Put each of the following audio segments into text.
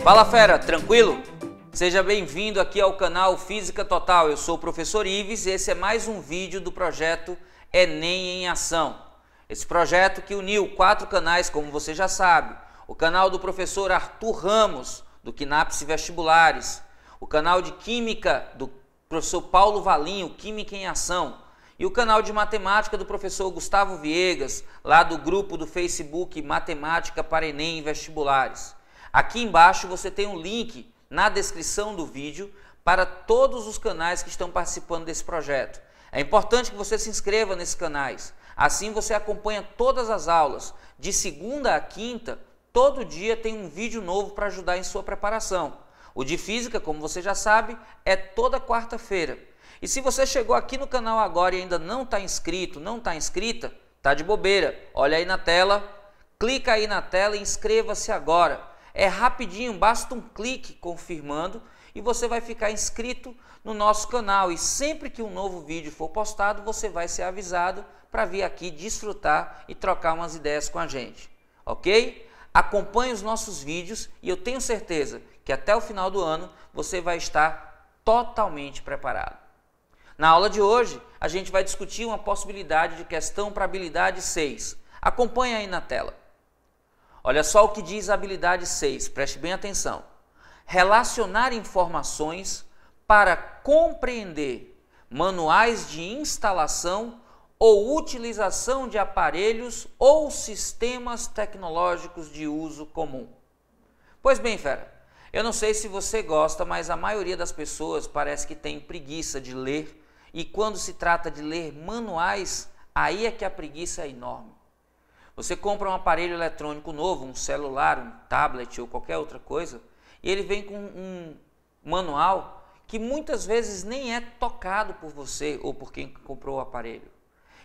Fala fera, tranquilo? Seja bem-vindo aqui ao canal Física Total. Eu sou o professor Ives e esse é mais um vídeo do projeto Enem em Ação. Esse projeto que uniu 4 canais, como você já sabe. O canal do professor Arthur Ramos, do Quinapse Vestibulares. O canal de Química do professor Paulo Valinho, Química em Ação. E o canal de Matemática do professor Gustavo Viegas, lá do grupo do Facebook Matemática para Enem e Vestibulares. Aqui embaixo você tem um link na descrição do vídeo para todos os canais que estão participando desse projeto. É importante que você se inscreva nesses canais. Assim você acompanha todas as aulas. De segunda a quinta, todo dia tem um vídeo novo para ajudar em sua preparação. O de Física, como você já sabe, é toda quarta-feira. E se você chegou aqui no canal agora e ainda não está inscrito, não está inscrita, está de bobeira. Olha aí na tela, clica aí na tela e inscreva-se agora. É rapidinho, basta um clique confirmando e você vai ficar inscrito no nosso canal. E sempre que um novo vídeo for postado, você vai ser avisado para vir aqui desfrutar e trocar umas ideias com a gente. Ok? Acompanhe os nossos vídeos e eu tenho certeza que até o final do ano você vai estar totalmente preparado. Na aula de hoje, a gente vai discutir uma possibilidade de questão para habilidade 6. Acompanhe aí na tela. Olha só o que diz a habilidade 6, preste bem atenção. Relacionar informações para compreender manuais de instalação ou utilização de aparelhos ou sistemas tecnológicos de uso comum. Pois bem, fera, eu não sei se você gosta, mas a maioria das pessoas parece que tem preguiça de ler e quando se trata de ler manuais, aí é que a preguiça é enorme. Você compra um aparelho eletrônico novo, um celular, um tablet ou qualquer outra coisa, e ele vem com um manual que muitas vezes nem é tocado por você ou por quem comprou o aparelho.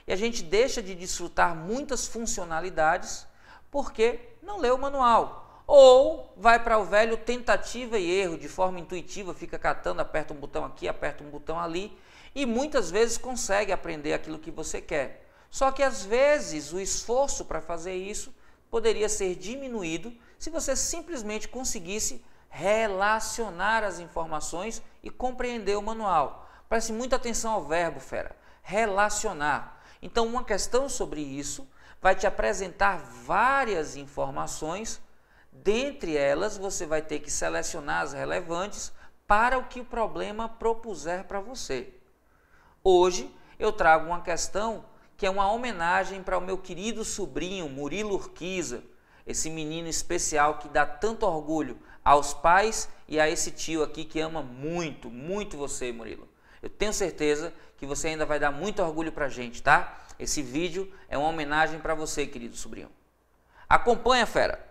E a gente deixa de desfrutar muitas funcionalidades porque não lê o manual. Ou vai para o velho tentativa e erro, de forma intuitiva, fica catando, aperta um botão aqui, aperta um botão ali, e muitas vezes consegue aprender aquilo que você quer. Só que às vezes o esforço para fazer isso poderia ser diminuído se você simplesmente conseguisse relacionar as informações e compreender o manual. Preste muita atenção ao verbo, fera, relacionar. Então uma questão sobre isso vai te apresentar várias informações, dentre elas você vai ter que selecionar as relevantes para o que o problema propuser para você. Hoje eu trago uma questão que é uma homenagem para o meu querido sobrinho Murilo Urquiza, esse menino especial que dá tanto orgulho aos pais e a esse tio aqui que ama muito, muito você, Murilo. Eu tenho certeza que você ainda vai dar muito orgulho para a gente, tá? Esse vídeo é uma homenagem para você, querido sobrinho. Acompanha, fera.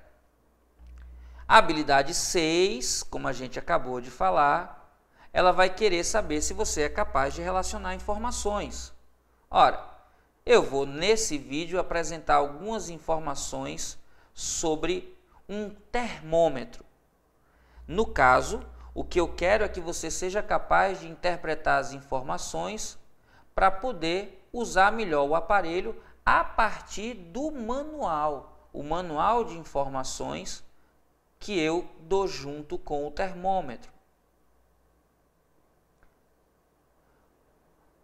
A habilidade 6, como a gente acabou de falar, ela vai querer saber se você é capaz de relacionar informações. Ora, eu vou nesse vídeo apresentar algumas informações sobre um termômetro. No caso, o que eu quero é que você seja capaz de interpretar as informações para poder usar melhor o aparelho a partir do manual, o manual de informações que eu dou junto com o termômetro.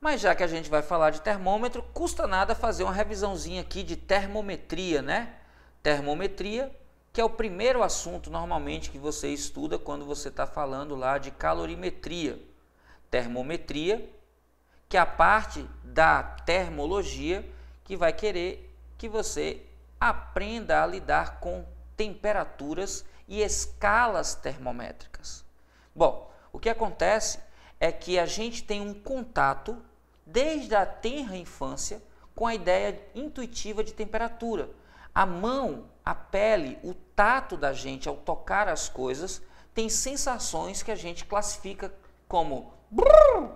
Mas já que a gente vai falar de termômetro, custa nada fazer uma revisãozinha aqui de termometria, né? Termometria, que é o primeiro assunto normalmente que você estuda quando você está falando lá de calorimetria. Termometria, que é a parte da termologia que vai querer que você aprenda a lidar com temperaturas e escalas termométricas. Bom, o que acontece é que a gente tem um contato desde a tenra infância com a ideia intuitiva de temperatura. A mão, a pele, o tato da gente ao tocar as coisas tem sensações que a gente classifica como brrr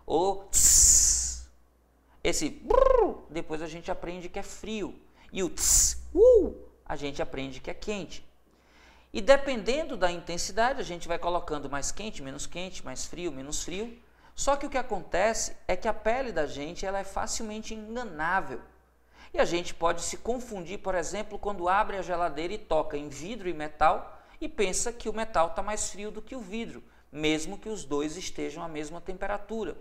ou tss. Esse brrr, depois a gente aprende que é frio e o tss, a gente aprende que é quente. E dependendo da intensidade, a gente vai colocando mais quente, mais frio, menos frio. Só que o que acontece é que a pele da gente ela é facilmente enganável. E a gente pode se confundir, por exemplo, quando abre a geladeira e toca em vidro e metal e pensa que o metal está mais frio do que o vidro, mesmo que os dois estejam à mesma temperatura.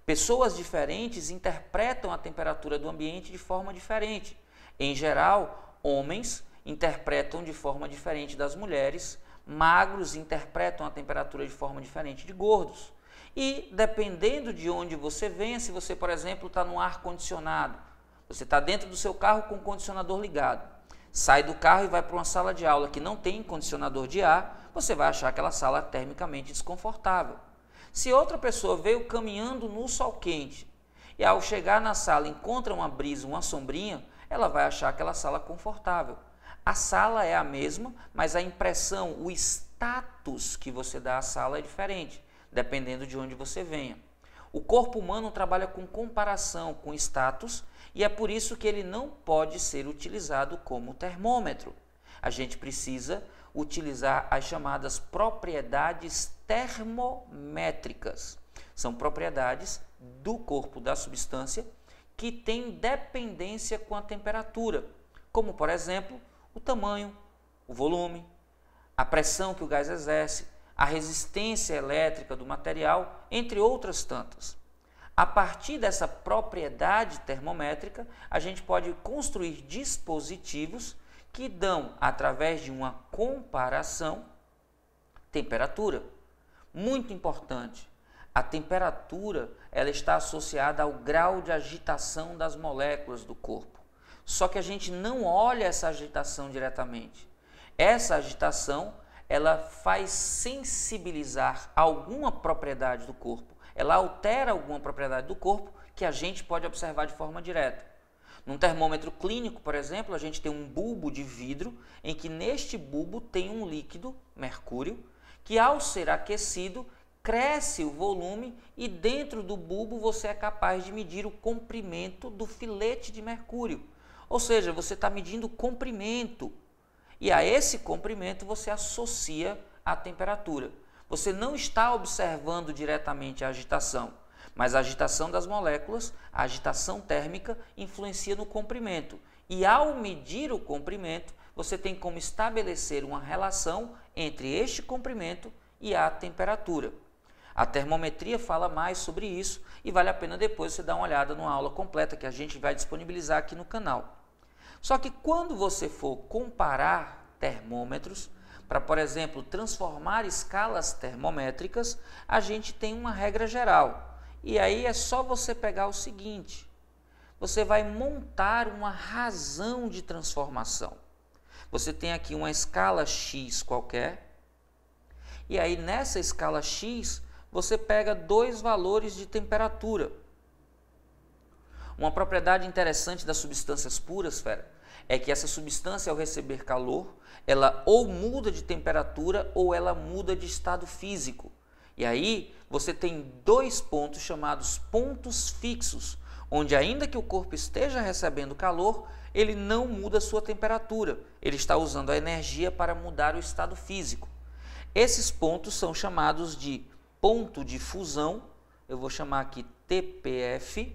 Pessoas diferentes interpretam a temperatura do ambiente de forma diferente. Em geral, homens interpretam de forma diferente das mulheres, magros interpretam a temperatura de forma diferente de gordos. E dependendo de onde você venha, se você, por exemplo, está no ar-condicionado, você está dentro do seu carro com o condicionador ligado, sai do carro e vai para uma sala de aula que não tem condicionador de ar, você vai achar aquela sala termicamente desconfortável. Se outra pessoa veio caminhando no sol quente e ao chegar na sala encontra uma brisa, uma sombrinha, ela vai achar aquela sala confortável. A sala é a mesma, mas a impressão, o status que você dá à sala é diferente, dependendo de onde você venha. O corpo humano trabalha com comparação, com status, e é por isso que ele não pode ser utilizado como termômetro. A gente precisa utilizar as chamadas propriedades termométricas. São propriedades do corpo da substância que têm dependência com a temperatura, como, por exemplo, o tamanho, o volume, a pressão que o gás exerce, a resistência elétrica do material, entre outras tantas. A partir dessa propriedade termométrica, a gente pode construir dispositivos que dão, através de uma comparação, temperatura. Muito importante, a temperatura ela está associada ao grau de agitação das moléculas do corpo. Só que a gente não olha essa agitação diretamente. Essa agitação ela faz sensibilizar alguma propriedade do corpo. Ela altera alguma propriedade do corpo que a gente pode observar de forma direta. Num termômetro clínico, por exemplo, a gente tem um bulbo de vidro em que neste bulbo tem um líquido, mercúrio, que ao ser aquecido cresce o volume e dentro do bulbo você é capaz de medir o comprimento do filete de mercúrio. Ou seja, você está medindo o comprimento e a esse comprimento você associa a temperatura. Você não está observando diretamente a agitação, mas a agitação das moléculas, a agitação térmica, influencia no comprimento. E ao medir o comprimento, você tem como estabelecer uma relação entre este comprimento e a temperatura. A termometria fala mais sobre isso e vale a pena depois você dar uma olhada numa aula completa que a gente vai disponibilizar aqui no canal. Só que quando você for comparar termômetros, para, por exemplo, transformar escalas termométricas, a gente tem uma regra geral. E aí é só você pegar o seguinte, você vai montar uma razão de transformação. Você tem aqui uma escala X qualquer, e aí nessa escala X, você pega dois valores de temperatura. Uma propriedade interessante das substâncias puras, fera, é que essa substância, ao receber calor, ela ou muda de temperatura ou ela muda de estado físico. E aí você tem dois pontos chamados pontos fixos, onde ainda que o corpo esteja recebendo calor, ele não muda a sua temperatura, ele está usando a energia para mudar o estado físico. Esses pontos são chamados de ponto de fusão, eu vou chamar aqui TPF,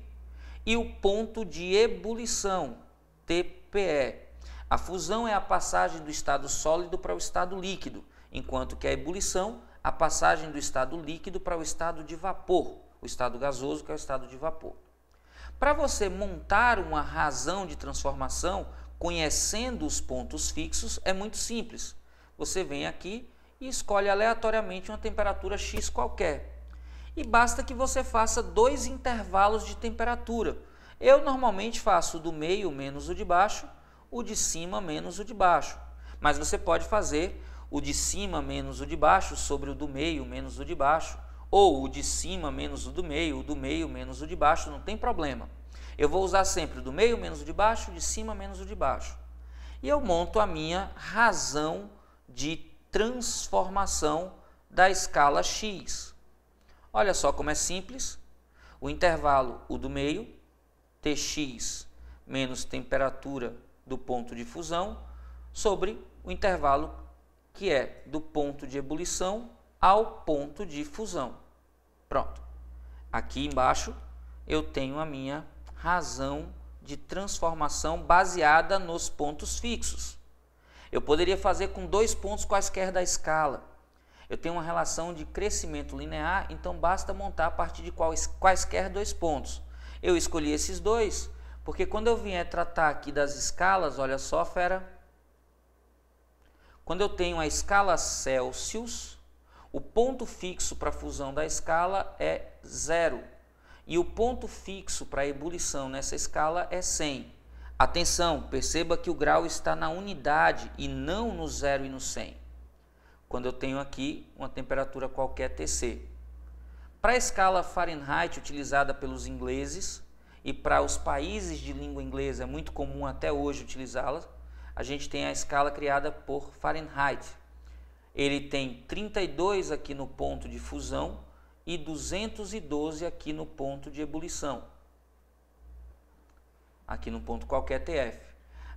e o ponto de ebulição, TPE. A fusão é a passagem do estado sólido para o estado líquido, enquanto que a ebulição, a passagem do estado líquido para o estado de vapor, o estado gasoso, que é o estado de vapor. Para você montar uma razão de transformação, conhecendo os pontos fixos, é muito simples. Você vem aqui e escolhe aleatoriamente uma temperatura X qualquer. E basta que você faça dois intervalos de temperatura. Eu normalmente faço o do meio menos o de baixo, o de cima menos o de baixo. Mas você pode fazer o de cima menos o de baixo sobre o do meio menos o de baixo, ou o de cima menos o do meio menos o de baixo, não tem problema. Eu vou usar sempre o do meio menos o de baixo, o de cima menos o de baixo. E eu monto a minha razão de transformação da escala X. Olha só como é simples. O intervalo, o do meio, Tx menos temperatura do ponto de fusão, sobre o intervalo que é do ponto de ebulição ao ponto de fusão. Pronto. Aqui embaixo eu tenho a minha razão de transformação baseada nos pontos fixos. Eu poderia fazer com 2 pontos quaisquer da escala. Eu tenho uma relação de crescimento linear, então basta montar a partir de quaisquer 2 pontos. Eu escolhi esses 2, porque quando eu vier tratar aqui das escalas, olha só, fera, quando eu tenho a escala Celsius, o ponto fixo para a fusão da escala é 0. E o ponto fixo para a ebulição nessa escala é 100. Atenção, perceba que o grau está na unidade e não no 0 e no 100. Quando eu tenho aqui uma temperatura qualquer Tc. Para a escala Fahrenheit utilizada pelos ingleses, e para os países de língua inglesa é muito comum até hoje utilizá-la, a gente tem a escala criada por Fahrenheit. Ele tem 32 aqui no ponto de fusão e 212 aqui no ponto de ebulição. Aqui no ponto qualquer TF.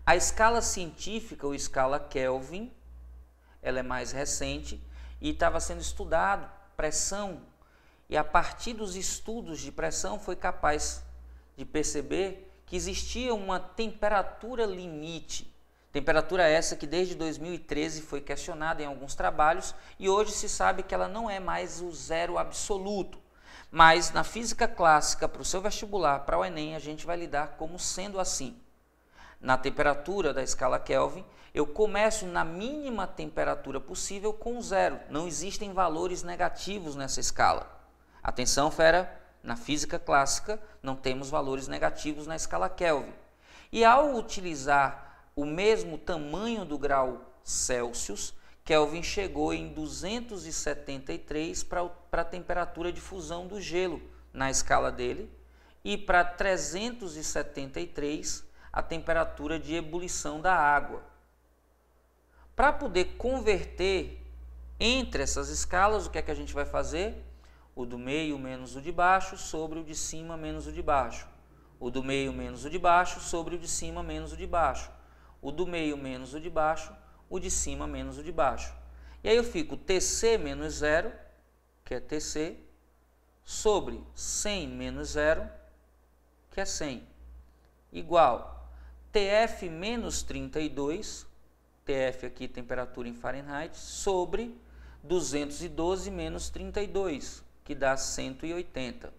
A escala científica, ou escala Kelvin, ela é mais recente e estava sendo estudado pressão. E a partir dos estudos de pressão foi capaz de perceber que existia uma temperatura limite. Temperatura essa que desde 2013 foi questionada em alguns trabalhos e hoje se sabe que ela não é mais o 0 absoluto. Mas na física clássica, para o seu vestibular, para o Enem, a gente vai lidar como sendo assim. Na temperatura da escala Kelvin, eu começo na mínima temperatura possível com 0. Não existem valores negativos nessa escala. Atenção, fera, na física clássica não temos valores negativos na escala Kelvin. E ao utilizar o mesmo tamanho do grau Celsius, Kelvin chegou em 273 para a temperatura de fusão do gelo na escala dele e para 373 a temperatura de ebulição da água. Para poder converter entre essas escalas, o que é que a gente vai fazer? O do meio menos o de baixo sobre o de cima menos o de baixo. O do meio menos o de baixo sobre o de cima menos o de baixo. O do meio menos o de baixo, o de cima menos o de baixo. E aí eu fico Tc menos 0, que é Tc, sobre 100 menos 0, que é 100, igual Tf menos 32, Tf aqui temperatura em Fahrenheit, sobre 212 menos 32, que dá 180.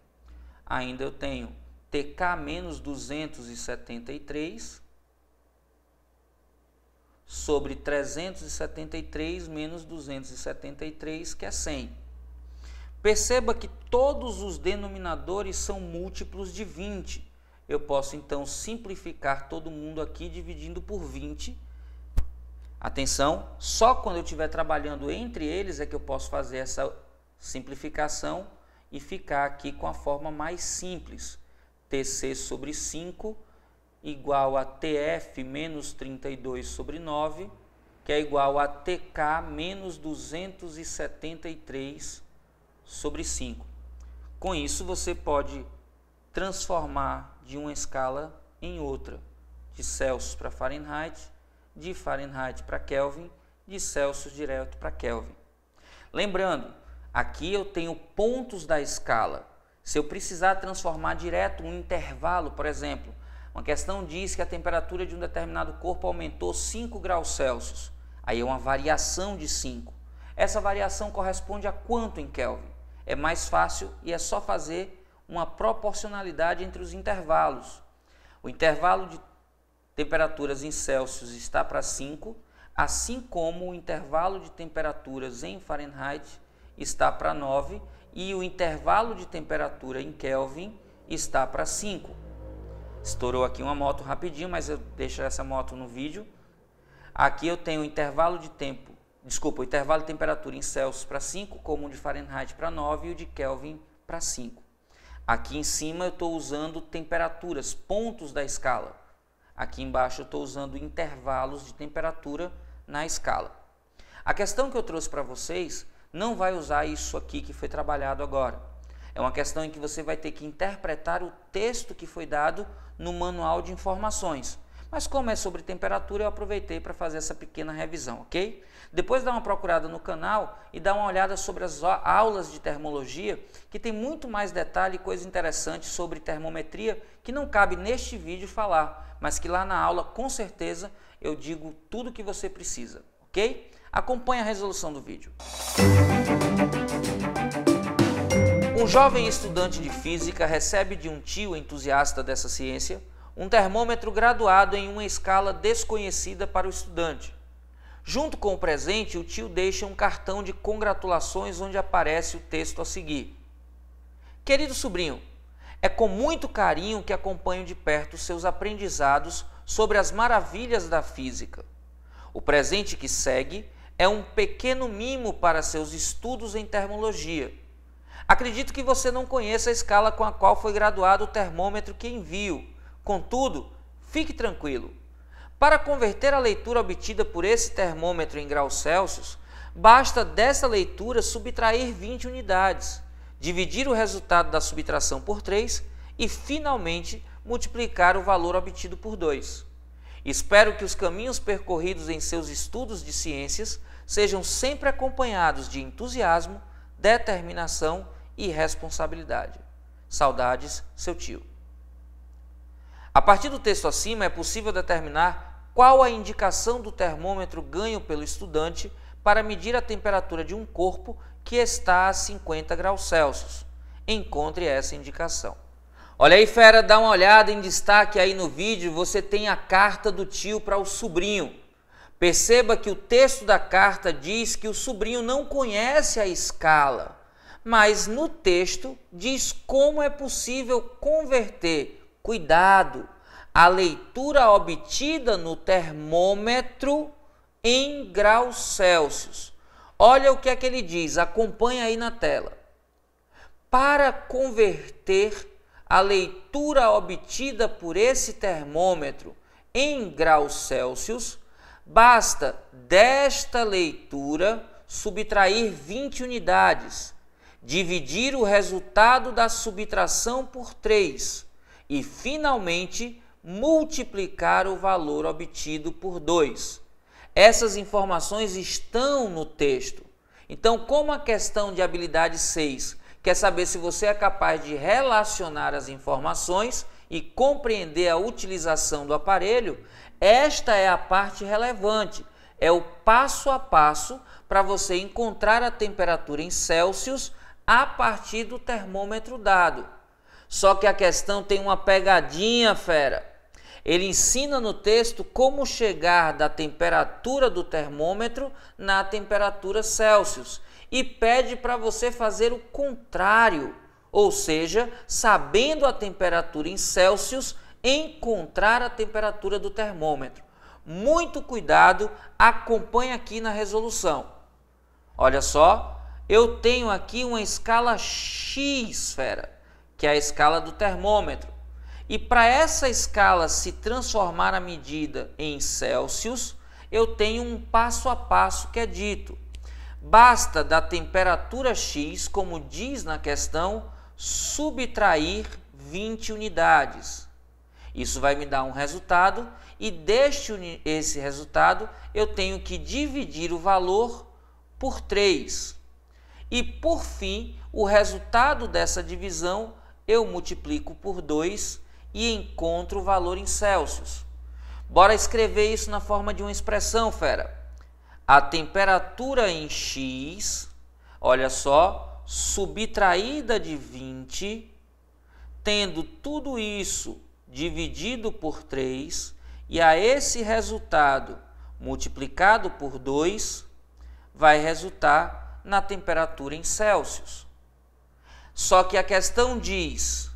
Ainda eu tenho Tk menos 273, sobre 373 menos 273, que é 100. Perceba que todos os denominadores são múltiplos de 20. Eu posso, então, simplificar todo mundo aqui dividindo por 20. Atenção, só quando eu estiver trabalhando entre eles é que eu posso fazer essa simplificação e ficar aqui com a forma mais simples. Tc sobre 5 igual a Tf menos 32 sobre 9, que é igual a Tk menos 273 sobre 5. Com isso, você pode transformar de uma escala em outra, de Celsius para Fahrenheit, de Fahrenheit para Kelvin, de Celsius direto para Kelvin. Lembrando, aqui eu tenho pontos da escala. Se eu precisar transformar direto um intervalo, por exemplo, uma questão diz que a temperatura de um determinado corpo aumentou 5 graus Celsius. Aí é uma variação de 5. Essa variação corresponde a quanto em Kelvin? É mais fácil e é só fazer uma proporcionalidade entre os intervalos. O intervalo de temperaturas em Celsius está para 5, assim como o intervalo de temperaturas em Fahrenheit está para 9 e o intervalo de temperatura em Kelvin está para 5. Estourou aqui uma moto rapidinho, mas eu deixo essa moto no vídeo. Aqui eu tenho o intervalo de tempo, o intervalo de temperatura em Celsius para 5, como o de Fahrenheit para 9 e o de Kelvin para 5. Aqui em cima eu estou usando temperaturas, pontos da escala. Aqui embaixo eu estou usando intervalos de temperatura na escala. A questão que eu trouxe para vocês não vai usar isso aqui que foi trabalhado agora. É uma questão em que você vai ter que interpretar o texto que foi dado no manual de informações. Mas como é sobre temperatura, eu aproveitei para fazer essa pequena revisão, ok? Depois dá uma procurada no canal e dá uma olhada sobre as aulas de termologia, que tem muito mais detalhe e coisa interessante sobre termometria, que não cabe neste vídeo falar, mas que lá na aula, com certeza, eu digo tudo o que você precisa, ok? Acompanhe a resolução do vídeo. Um jovem estudante de física recebe de um tio entusiasta dessa ciência um termômetro graduado em uma escala desconhecida para o estudante. Junto com o presente, o tio deixa um cartão de congratulações onde aparece o texto a seguir. Querido sobrinho, é com muito carinho que acompanho de perto seus aprendizados sobre as maravilhas da física. O presente que segue é um pequeno mimo para seus estudos em termologia. Acredito que você não conheça a escala com a qual foi graduado o termômetro que envio. Contudo, fique tranquilo. Para converter a leitura obtida por esse termômetro em graus Celsius, basta dessa leitura subtrair 20 unidades, dividir o resultado da subtração por 3 e, finalmente, multiplicar o valor obtido por 2. Espero que os caminhos percorridos em seus estudos de ciências sejam sempre acompanhados de entusiasmo, determinação e responsabilidade. Saudades, seu tio. A partir do texto acima, é possível determinar qual a indicação do termômetro ganho pelo estudante para medir a temperatura de um corpo que está a 50 graus Celsius. Encontre essa indicação. Olha aí, fera, dá uma olhada em destaque aí no vídeo, você tem a carta do tio para o sobrinho. Perceba que o texto da carta diz que o sobrinho não conhece a escala, mas no texto diz como é possível converter, cuidado, a leitura obtida no termômetro em graus Celsius. Olha o que é que ele diz, acompanha aí na tela. Para converter a leitura obtida por esse termômetro em graus Celsius, basta desta leitura subtrair 20 unidades, dividir o resultado da subtração por 3 e, finalmente, multiplicar o valor obtido por 2. Essas informações estão no texto. Então, como a questão de habilidade 6 quer saber se você é capaz de relacionar as informações e compreender a utilização do aparelho, esta é a parte relevante, é o passo a passo para você encontrar a temperatura em Celsius a partir do termômetro dado. Só que a questão tem uma pegadinha, fera. Ele ensina no texto como chegar da temperatura do termômetro na temperatura Celsius e pede para você fazer o contrário, ou seja, sabendo a temperatura em Celsius, encontrar a temperatura do termômetro. Muito cuidado, acompanhe aqui na resolução. Olha só, eu tenho aqui uma escala X, fera, que é a escala do termômetro. E para essa escala se transformar a medida em Celsius, eu tenho um passo a passo que é dito. Basta da temperatura X, como diz na questão, subtrair 20 unidades. Isso vai me dar um resultado e esse resultado eu tenho que dividir o valor por 3. E por fim, o resultado dessa divisão eu multiplico por 2 e encontro o valor em Celsius. Bora escrever isso na forma de uma expressão, fera. A temperatura em X, olha só, subtraída de 20, tendo tudo isso dividido por 3, e a esse resultado multiplicado por 2, vai resultar na temperatura em Celsius. Só que a questão diz,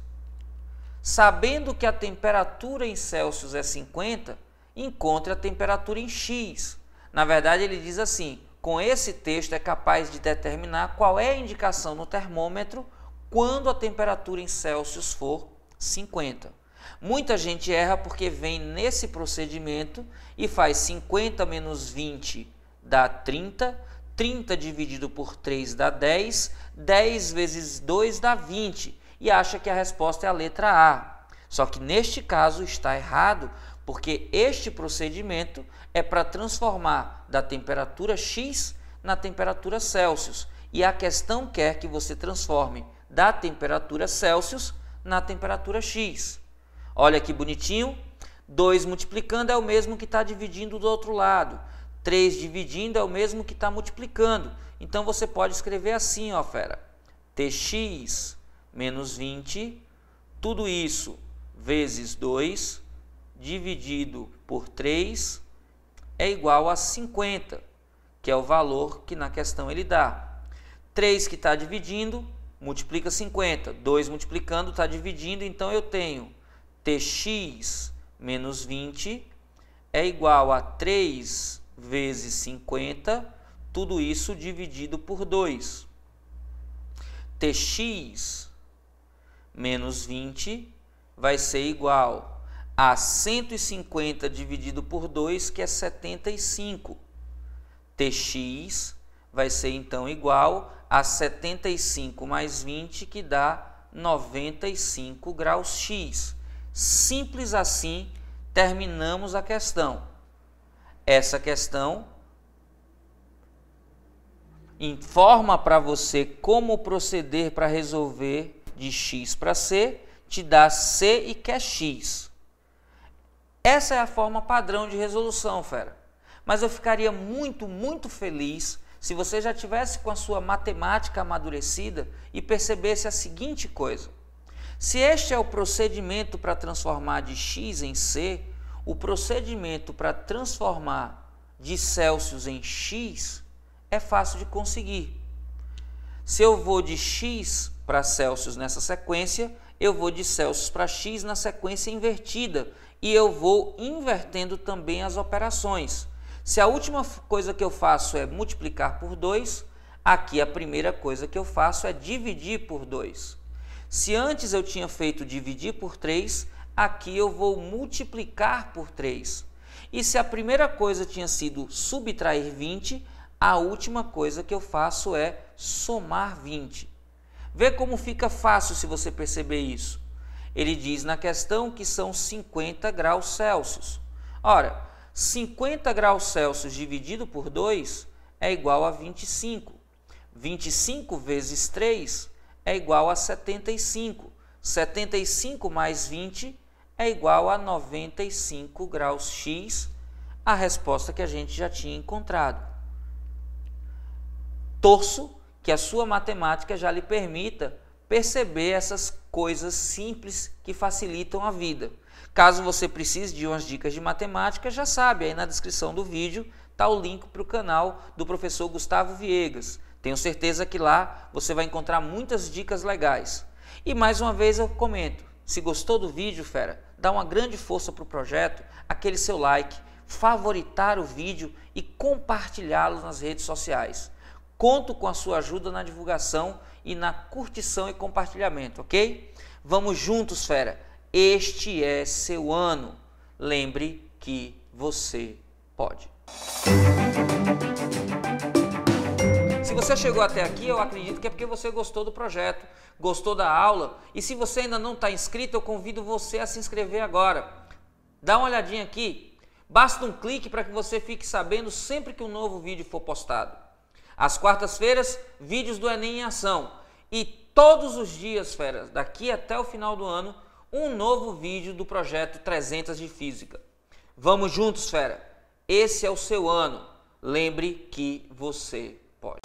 sabendo que a temperatura em Celsius é 50, encontre a temperatura em X. Na verdade, ele diz assim, com esse texto é capaz de determinar qual é a indicação no termômetro quando a temperatura em Celsius for 50. Muita gente erra porque vem nesse procedimento e faz 50 menos 20 dá 30, 30 dividido por 3 dá 10, 10 vezes 2 dá 20 e acha que a resposta é a letra A. Só que neste caso está errado, porque este procedimento é para transformar da temperatura X na temperatura Celsius. E a questão quer que você transforme da temperatura Celsius na temperatura X. Olha que bonitinho. 2 multiplicando é o mesmo que está dividindo do outro lado. 3 dividindo é o mesmo que está multiplicando. Então você pode escrever assim, ó, fera. Tx menos 20, tudo isso vezes 2, dividido por 3, é igual a 50, que é o valor que na questão ele dá. 3 que está dividindo, multiplica 50. 2 multiplicando está dividindo, então eu tenho Tx menos 20 é igual a 3 vezes 50, tudo isso dividido por 2. Tx menos 20 vai ser igual a 150 dividido por 2, que é 75. Tx vai ser então igual a 75 mais 20, que dá 95 graus X. Simples assim, terminamos a questão. Essa questão informa para você como proceder para resolver de x para c, te dá c e quer x. Essa é a forma padrão de resolução, fera. Mas eu ficaria muito feliz se você já tivesse com a sua matemática amadurecida e percebesse a seguinte coisa. Se este é o procedimento para transformar de x em c, o procedimento para transformar de Celsius em x é fácil de conseguir. Se eu vou de x para Celsius nessa sequência, eu vou de Celsius para x na sequência invertida e eu vou invertendo também as operações. Se a última coisa que eu faço é multiplicar por 2, aqui a primeira coisa que eu faço é dividir por 2. Se antes eu tinha feito dividir por 3, aqui eu vou multiplicar por 3. E se a primeira coisa tinha sido subtrair 20, a última coisa que eu faço é somar 20. Vê como fica fácil se você perceber isso. Ele diz na questão que são 50 graus Celsius. Ora, 50 graus Celsius dividido por 2 é igual a 25. 25 vezes 3 é igual a 75. 75 mais 20 é igual a 95 graus X, a resposta que a gente já tinha encontrado. Torço que a sua matemática já lhe permita perceber essas coisas simples que facilitam a vida. Caso você precise de umas dicas de matemática, já sabe, aí na descrição do vídeo está o link para o canal do professor Gustavo Viegas. Tenho certeza que lá você vai encontrar muitas dicas legais. E mais uma vez eu comento, se gostou do vídeo, fera, dá uma grande força para o projeto, aquele seu like, favoritar o vídeo e compartilhá-lo nas redes sociais. Conto com a sua ajuda na divulgação e na curtição e compartilhamento, ok? Vamos juntos, fera. Este é seu ano. Lembre que você pode. Se você chegou até aqui, eu acredito que é porque você gostou do projeto, gostou da aula. E se você ainda não está inscrito, eu convido você a se inscrever agora. Dá uma olhadinha aqui. Basta um clique para que você fique sabendo sempre que um novo vídeo for postado. Às quartas-feiras, vídeos do Enem em ação. E todos os dias, fera, daqui até o final do ano, um novo vídeo do projeto 300 de Física. Vamos juntos, fera. Esse é o seu ano. Lembre que você pode.